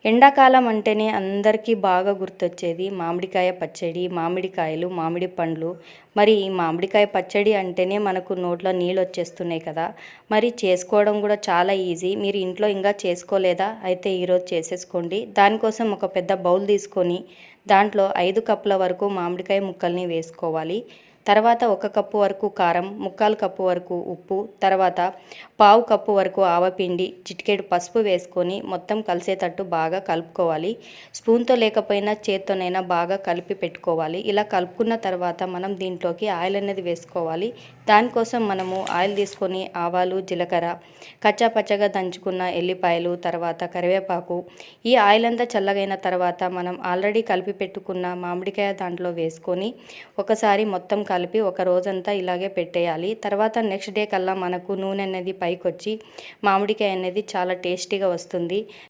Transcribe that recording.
ఎండాకాలం అంటేనే అందరికీ బాగా గుర్తొచ్చేది మామిడికాయ పచ్చడి, మామిడికాయలు, మామిడి పండ్లు. మరి ఈ మామిడికాయ పచ్చడి అంటేనే మనకు నోట్లో నీళ్ళొచ్చేస్తున్నాయి కదా! మరి చేసుకోవడం కూడా చాలా ఈజీ. మీరు ఇంట్లో ఇంకా చేసుకోలేదా? అయితే ఈరోజు చేసేసుకోండి. దానికోసం ఒక పెద్ద బౌల్ తీసుకొని దాంట్లో 5 కప్పుల వరకు మామిడికాయ ముక్కల్ని వేసుకోవాలి. తర్వాత 1 కప్పు వరకు కారం, ముక్కాలు కప్పు వరకు ఉప్పు, తర్వాత పావు కప్పు వరకు ఆవపిండి, చిటికెడు పసుపు వేసుకొని మొత్తం కలిసేటట్టు బాగా కలుపుకోవాలి. స్పూన్తో లేకపోయినా చేత్తోనైనా బాగా కలిపి పెట్టుకోవాలి. ఇలా కలుపుకున్న తర్వాత మనం దీంట్లోకి ఆయిల్ అనేది వేసుకోవాలి. దానికోసం మనము ఆయిల్ తీసుకొని ఆవాలు, జీలకర్ర, కచ్చా పచ్చగా దంచుకున్న ఎల్లిపాయలు, తర్వాత కరివేపాకు, ఈ ఆయిల్ అంతా చల్లగైన తర్వాత మనం ఆల్రెడీ కలిపి పెట్టుకున్న మామిడికాయ దాంట్లో వేసుకొని ఒకసారి మొత్తం కలిపి ఒక రోజంతా ఇలాగే పెట్టేయాలి. తర్వాత నెక్స్ట్ డే కల్లా మనకు నూనె అనేది పైకొచ్చి మామిడికాయ అనేది చాలా టేస్టీగా వస్తుంది.